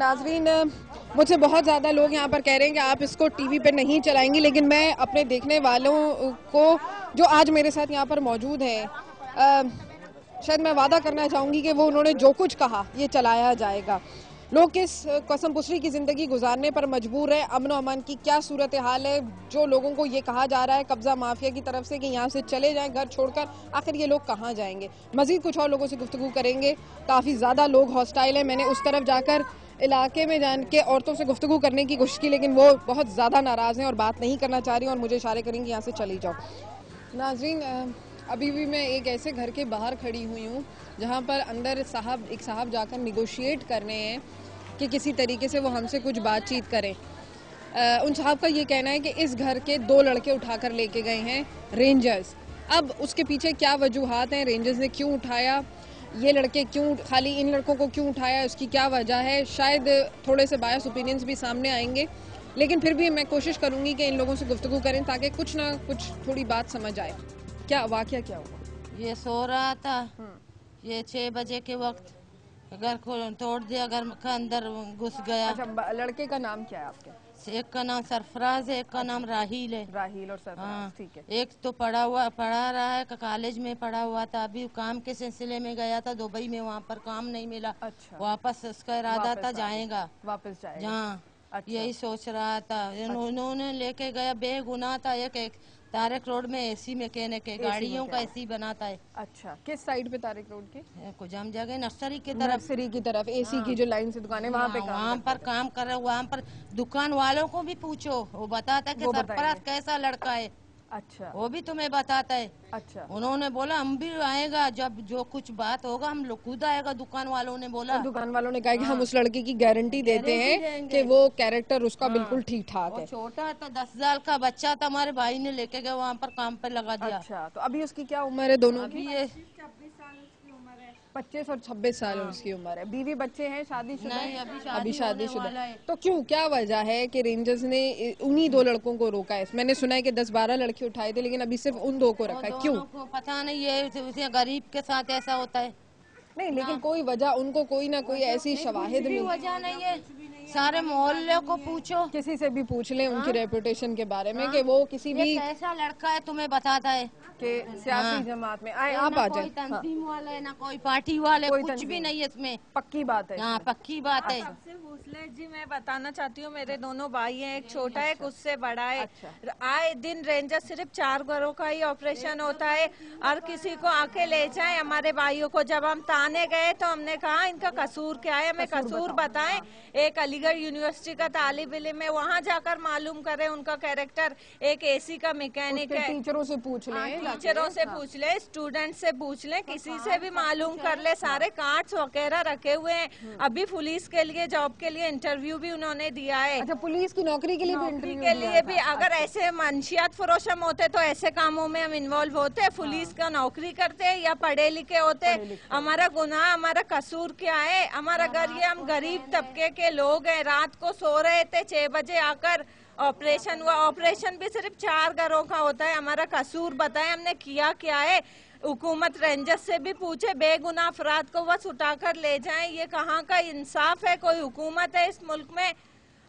नाजरीन, मुझसे बहुत ज़्यादा लोग यहाँ पर कह रहे हैं कि आप इसको टीवी पे नहीं चलाएंगी, लेकिन मैं अपने देखने वालों को जो आज मेरे साथ यहाँ पर मौजूद हैं, शायद मैं वादा करना चाहूँगी कि वो उन्होंने जो कुछ कहा ये चलाया जाएगा। लोग किस कसम पुसरी की ज़िंदगी गुजारने पर मजबूर है, अमन अमान की क्या सूरत हाल है, जो लोगों को ये कहा जा रहा है कब्जा माफिया की तरफ से कि यहाँ से चले जाएं घर छोड़कर, आखिर ये लोग कहाँ जाएंगे। मजीद कुछ और लोगों से गुफ्तगू करेंगे। काफ़ी ज़्यादा लोग हॉस्टाइल हैं। मैंने उस तरफ जाकर इलाके में जान के औरतों से गुफ्तगू करने की कोशिश की, लेकिन वो बहुत ज़्यादा नाराज़ हैं और बात नहीं करना चाह रही और मुझे इशारे करेंगी यहाँ से चली जाओ। नाजरीन, अभी भी मैं एक ऐसे घर के बाहर खड़ी हुई हूँ जहाँ पर अंदर एक साहब जाकर निगोशिएट कर रहे हैं कि किसी तरीके से वो हमसे कुछ बातचीत करें। उन साहब का ये कहना है कि इस घर के 2 लड़के उठाकर लेके गए हैं रेंजर्स। अब उसके पीछे क्या वजूहात हैं, रेंजर्स ने क्यों उठाया, ये लड़के क्यों, खाली इन लड़कों को क्यों उठाया, उसकी क्या वजह है, शायद थोड़े से बायस ओपिनियंस भी सामने आएंगे, लेकिन फिर भी मैं कोशिश करूंगी कि इन लोगों से गुफ्तगू करें ताकि कुछ ना कुछ थोड़ी बात समझ आए। क्या वाकया क्या हुआ? ये सो रहा था, ये 6 बजे के वक्त घर को तोड़ दिया, घर का अंदर घुस गया। अच्छा, लड़के का नाम क्या है आपके? एक का नाम सरफराज है, एक का नाम राहील है। राहील और सरफराज, ठीक है। एक तो पढ़ा रहा है, कॉलेज में पढ़ा हुआ था, अभी काम के सिलसिले में गया था दुबई में, वहाँ पर काम नहीं मिला। अच्छा। वापस उसका इरादा था जाएगा, वापस जाएगा। हाँ। अच्छा। यही सोच रहा था। उन्होंने लेके गया, बेगुनाह था। एक तारक रोड में एसी मैकेनिक है, गाड़ियों का एसी बनाता है। अच्छा, किस साइड पे तारक रोड की? कुछ हम जगह नर्सरी की तरफ एसी की जो लाइन से दुकान है वहाँ पे वहाँ पर काम कर रहे। वहाँ पर दुकान वालों को भी पूछो, वो बताता है कि सरफराज कैसा लड़का है। अच्छा, वो भी तुम्हें बताता है। अच्छा। उन्होंने बोला हम भी आएगा, जब जो कुछ बात होगा हम लोग खुद आएगा। दुकान वालों ने बोला, दुकान वालों ने कहा कि हम उस लड़के की गारंटी देते हैं कि वो कैरेक्टर उसका बिल्कुल ठीक ठाक है। छोटा था, 10 साल का बच्चा था, हमारे भाई ने लेके गया वहाँ पर काम पे लगा दिया। अच्छा, तो अभी उसकी क्या उम्र है दोनों की? 25 और 26 साल उसकी उम्र है। बीवी बच्चे हैं, शादीशुदा? नहीं, अभी शादीशुदा। तो क्यों, क्या वजह है कि रेंजर्स ने उन्हीं 2 लड़कों को रोका है? मैंने सुना है कि 10-12 लड़के उठाए थे, लेकिन अभी सिर्फ उन 2 को रखा है, क्यों? पता नहीं, ये गरीब के साथ ऐसा होता है। नहीं, लेकिन कोई वजह, उनको कोई ना कोई ऐसी शवाहिद मिली? वजह नहीं है, सारे मोहल्ले को पूछो, किसी से भी पूछ लें उनकी रेपुटेशन के बारे में कि वो किसी भी कैसा लड़का है तुम्हें बताता है कि सियासी जमात में आए। आप आ जाए, तंजीम वाले ना कोई पार्टी वाले, कुछ भी नहीं है इसमें। पक्की बात है। हाँ, पक्की बात है। जी, मैं बताना चाहती हूँ, मेरे दोनों भाई हैं, एक छोटा है, एक उससे बड़ा है। आए दिन रेंजर सिर्फ 4 घरों का ही ऑपरेशन होता है और किसी को आके ले जाए हमारे भाइयों को। जब हम ताने गए तो हमने कहा इनका कसूर क्या है, हमें कसूर बताएं। एक अलीगढ़ यूनिवर्सिटी का तालिब इल्म है, वहाँ जाकर मालूम करें उनका कैरेक्टर। एक एसी का मैकेनिक है, टीचरों से पूछ ले, स्टूडेंट से पूछ ले, किसी से भी मालूम कर ले। सारे कार्ड्स वगैरह रखे हुए हैं। अभी पुलिस के लिए, जॉब के लिए इंटरव्यू भी उन्होंने दिया है। अच्छा, पुलिस की नौकरी के लिए भी इंटरव्यू के लिए भी। अगर ऐसे मंशियात फरोश हम होते तो ऐसे कामों में हम इन्वॉल्व होते। पुलिस का नौकरी करते या पढ़े लिखे होते। हमारा गुनाह, हमारा कसूर क्या है? हमारा घर, ये हम गरीब तबके के लोग हैं। रात को सो रहे थे, 6 बजे आकर ऑपरेशन हुआ। ऑपरेशन भी सिर्फ 4 घरों का होता है। हमारा कसूर बताएं, हमने किया क्या है? हुकूमत रेंजर्स से भी पूछे, बेगुनाह अफराद को बस उठाकर ले जाएं। ये कहाँ का इंसाफ है? कोई हुकूमत है इस मुल्क में?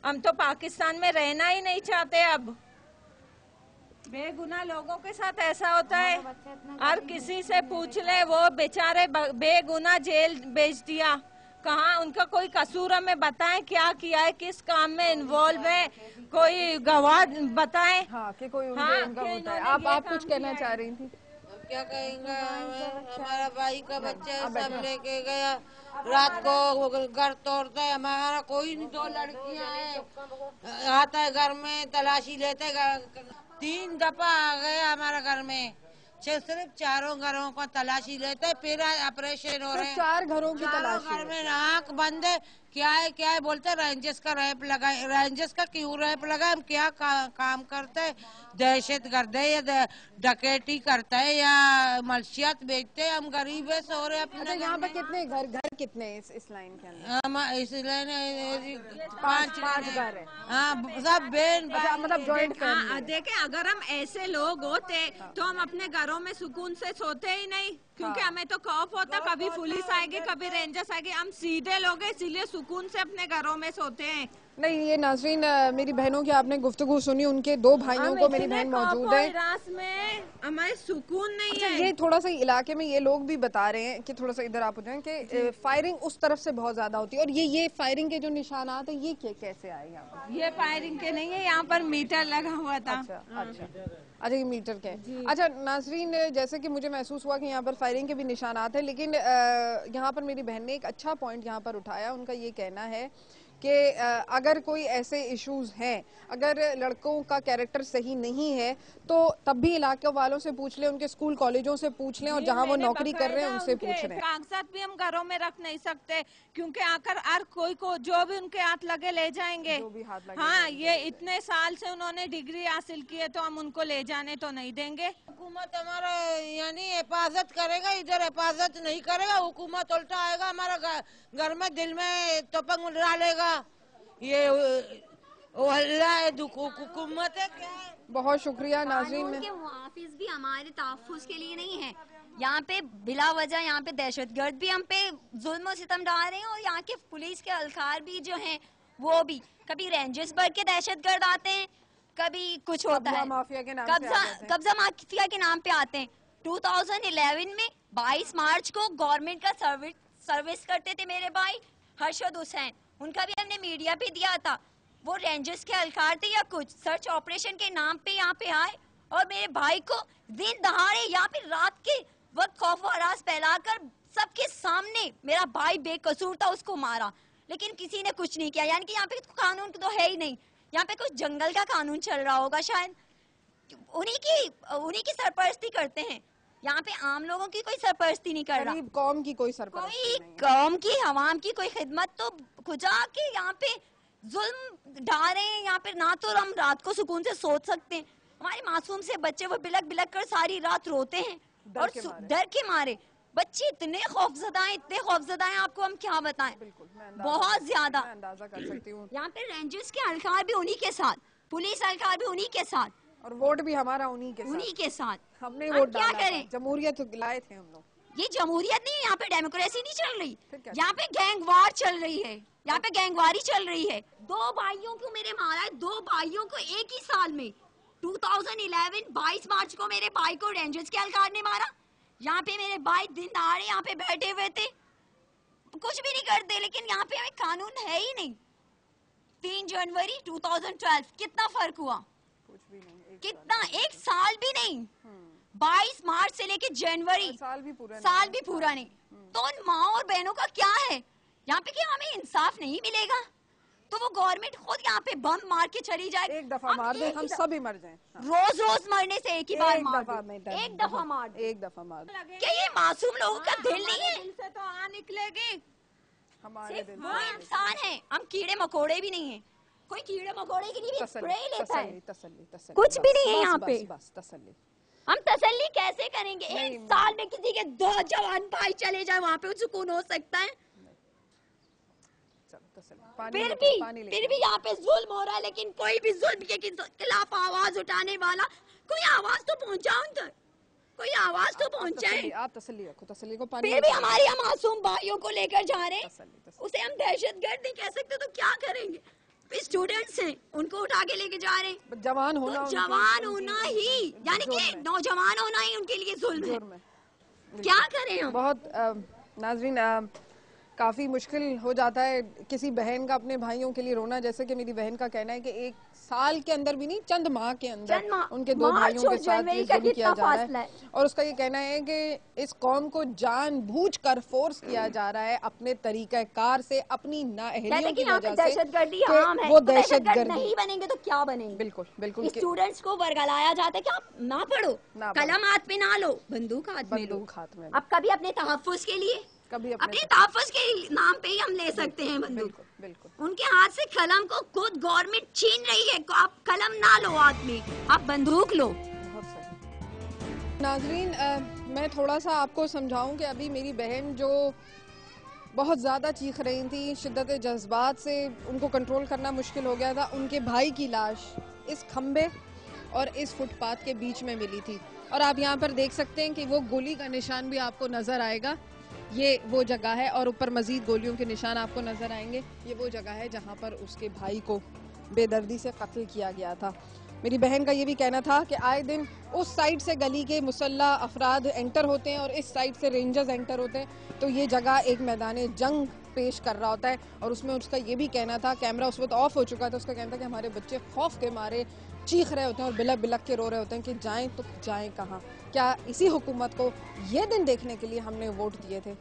हम तो पाकिस्तान में रहना ही नहीं चाहते। अब बेगुनाह लोगों के साथ ऐसा होता है। और किसी से पूछ ले, वो बेचारे बेगुनाह जेल भेज दिया। कहाँ उनका कोई कसूर? हमें बताएं क्या किया है, किस काम में इन्वॉल्व है, कोई गवाह बताएं। हाँ, कि कोई उनका होता है। आप कुछ कहना चाह रही थी? क्या कहेंगे, हमारा भाई का बच्चा सब लेके गया, रात को घर तोड़ता है। हमारा कोई नहीं, 2 लड़कियां हैं, आता है घर में तलाशी लेते। 3 दफा आ गया हमारा घर में, सिर्फ 4 घरों का तलाशी लेते, फिर ऑपरेशन हो रहे हैं। 4 घरों की तलाशी? घर में आँख बंद है, क्या है बोलते रेंजर्स का रैप लगा। रेंजर्स का क्यों रैप लगा? हम क्या काम करते हैं? दहशत गर्द है या डकैती करता है या मलशियत बेचते हैं? हम गरीब है, सो रहे अपने। अच्छा, यहाँ पर कितने घर कितने इस लाइन के अंदर? हम इस लाइन 5 घर है। हाँ, सब बेन, मतलब जॉइंट फैमिली। देखें, अगर हम ऐसे लोग होते तो हम अपने घरों में सुकून से सोते ही नहीं, क्योंकि हमें तो खौफ होता, कभी पुलिस आएगी कभी रेंजर्स आएगी। हम सीधे लोग हैं, इसीलिए सुकून से अपने घरों में सोते हैं। नहीं, ये नाज़रीन मेरी बहनों की आपने गुफ्तगू सुनी, उनके 2 भाइयों को मेरी बहन मौजूद है। रास में हमारे सुकून नहीं अच्छा, है। ये थोड़ा सा इलाके में ये लोग भी बता रहे हैं कि थोड़ा सा इधर आप हो जाएं कि फायरिंग उस तरफ से बहुत ज्यादा होती है, और ये फायरिंग के जो निशानात है ये कैसे आए यहाँ पर? ये फायरिंग के नहीं है, यहाँ पर मीटर लगा हुआ था। अच्छा, ये मीटर के। अच्छा नाज़रीन, जैसे कि मुझे महसूस हुआ कि यहाँ पर फायरिंग के भी निशानात हैं, लेकिन यहाँ पर मेरी बहन ने एक अच्छा पॉइंट यहाँ पर उठाया। उनका ये कहना है कि अगर कोई ऐसे इश्यूज हैं, अगर लड़कों का कैरेक्टर सही नहीं है तो तब भी इलाके वालों से पूछ लें, उनके स्कूल कॉलेजों से पूछ लें, और जहां वो नौकरी कर रहे हैं उनसे पूछ रहे हैं। कागजात भी हम घरों में रख नहीं सकते, क्योंकि आकर हर कोई को जो भी उनके हाथ लगे ले जाएंगे। जो भी हाथ लगे हाँ, ये इतने साल से उन्होंने डिग्री हासिल की है तो हम उनको ले जाने तो नहीं देंगे। हुकूमत हमारा यानी हिफाजत करेगा, इधर हिफाजत नहीं करेगा, हुकूमत उल्टा आएगा हमारा घर में दिल में तपंग डालेगा। ये हुकूमत है क्या है? बहुत शुक्रिया नाज़रीन। कानून के मुहाफिज भी हमारे तहफ़्फ़ुज़ के लिए नहीं है। यहाँ पे बिला वजह यहाँ पे दहशतगर्द भी हम पे जुल्म और सितम डाल रहे हैं, और यहाँ के पुलिस के अलकार भी जो हैं वो भी कभी रेंजर्स बढ़ के दहशतगर्द आते हैं, कभी कुछ होता है, माफिया के नाम कब्जा माफिया के नाम पे आते हैं। 2011 में 22 मार्च को गवर्नमेंट का सर्विस करते थे मेरे भाई हर्षद हुसैन, उनका भी हमने मीडिया पे दिया था। वो रेंजर्स के अलकार थे या कुछ सर्च ऑपरेशन के नाम पे यहाँ पे आए, और मेरे भाई को दिन दहाड़े यहाँ पे रात के वक्त खौफ और हरास फैलाकर सबके सामने, मेरा भाई बेकसूर था, उसको मारा, लेकिन किसी ने कुछ नहीं किया। यानी कि यहाँ पे कानून तो है ही नहीं, यहाँ पे कुछ जंगल का कानून चल रहा होगा शायद, उन्हीं की सरपरस्ती करते हैं। यहाँ पे आम लोगों की कोई सरपरस्ती नहीं कर रहा, कौम की कोई सरपरस्ती नहीं है। कौम की हवाम की कोई खिदमत तो खुदा के यहाँ पे जुल्म ढा रहे हैं। यहाँ पे ना तो हम रात को सुकून से सोच सकते हैं, हमारे मासूम से बच्चे वो बिलक बिलक कर सारी रात रोते हैं और डर के मारे बच्चे इतने खौफजदा हैं, आपको हम क्या बताएं, बहुत ज्यादा अंदाजा कर सकती हूँ। यहाँ पे रेंजर्स के अलकार भी उन्हीं के साथ, पुलिस अलकार भी उन्हीं के साथ, और वोट भी हमारा उन्हीं के साथ। हमने वोट क्या डाला करें? जमहूरियत लाए थे हम लोग। ये जमहूरियत नहीं है, यहाँ पे डेमोक्रेसी नहीं चल रही, यहाँ पे गैंगवार चल रही है, यहाँ पे गैंगवारी चल रही है। 2 भाइयों को मेरे मारा है, 2 भाइयों को एक ही साल में। 2011 22 मार्च को मेरे भाई को रेंजर्स के अलकार ने मारा। यहाँ पे मेरे भाई दिन दहाड़े यहाँ पे बैठे हुए थे, कुछ भी नहीं करते, लेकिन यहाँ पे हमें कानून है ही नहीं। 3 जनवरी 2012 कितना फर्क हुआ, कुछ भी नहीं, कितना, एक साल भी नहीं। 22 मार्च से लेके जनवरी साल भी पूरा नहीं। तो उन माँ और बहनों का क्या है यहाँ पे, क्या हमें इंसाफ नहीं मिलेगा? तो वो गवर्नमेंट खुद यहाँ पे बम मार के चली जाए, एक दफा मार दे, हम सभी मर जाएं। रोज मरने से एक ही बार एक दफा मार दे। क्या ये मासूम लोगों का दिल नहीं है? दिल से तो आ निकलेगी, हमारे दिल वो इंसान है, हम कीड़े मकोड़े भी नहीं है। कोई कीड़े मकोड़े की नहीं स्प्रे लेता है, तसल्ली कुछ भी नहीं है यहाँ पे। बस तसल्ली। हम तसल्ली कैसे करेंगे? एक साल में किसी के 2 जवान भाई चले जाए, वहाँ पे सुकून हो सकता है? फिर भी यहाँ पे जुल्म हो रहा है, लेकिन कोई भी जुल्म के खिलाफ आवाज उठाने वाला, कोई आवाज तो पहुँचाओ उन तक, कोई आवाज तो पहुँचाए। आप तसल्ली रखो, तसल्ली को पानी। फिर भी हमारे यहाँ मासूम भाइयों को लेकर जा रहे हैं, उसे हम दहशतगर्द नहीं कह सकते, तो क्या करेंगे? स्टूडेंट्स हैं, उनको उठा के लेके जा रहे हैं। जवान होना, तो जवान होना ही, यानी कि नौजवान होना ही उनके लिए जुल्म है। क्या करें हम? बहुत नाज़रीन, काफ़ी मुश्किल हो जाता है किसी बहन का अपने भाइयों के लिए रोना। जैसे कि मेरी बहन का कहना है कि 1 साल के अंदर भी नहीं, चंद माह के अंदर उनके 2 भाइयों के साथ ये जुल्म किया जा रहा है। और उसका ये कहना है कि इस कौम को जानबूझकर फोर्स किया जा रहा है अपने तरीक़ाकार से, अपनी नाअहलियों की वजह से। वो दहशतगर्द नहीं बनेंगे तो क्या बनेंगे? बिल्कुल। स्टूडेंट्स को वर्गलाया जाता है कि आप ना पढ़ो, कलम हाथ में ना लो, बंदूक हाथ में। अब कभी अपने तहफ़्फ़ुज़ के लिए, अपने तहफ़्फ़ुज़ के नाम पे ही हम ले सकते हैं बंदूक। बिल्कुल। उनके हाथ से कलम को खुद गवर्नमेंट छीन रही है, आप कलम ना लो हाथ में, आप बंदूक लो। नाज़रीन, मैं थोड़ा सा आपको समझाऊं कि अभी मेरी बहन जो बहुत ज़्यादा चीख रही थी, शिद्दत जज्बात से उनको कंट्रोल करना मुश्किल हो गया था, उनके भाई की लाश इस खंबे और इस फुटपाथ के बीच में मिली थी। और आप यहाँ पर देख सकते हैं कि वो गोली का निशान भी आपको नजर आएगा, ये वो जगह है, और ऊपर मजीद गोलियों के निशान आपको नजर आएंगे। ये वो जगह है जहाँ पर उसके भाई को बेदर्दी से कत्ल किया गया था। मेरी बहन का ये भी कहना था कि आए दिन उस साइड से गली के मुसल्ला अफराद एंटर होते हैं और इस साइड से रेंजर्स एंटर होते हैं, तो ये जगह एक मैदान जंग पेश कर रहा होता है। और उसमें उसका ये भी कहना था, कैमरा उस वक्त ऑफ हो चुका था, उसका कहना था कि हमारे बच्चे खौफ के मारे चीख रहे होते हैं और बिलक बिलक के रो रहे होते हैं कि जाएं तो जाएं कहाँ। क्या इसी हुकूमत को ये दिन देखने के लिए हमने वोट दिए थे?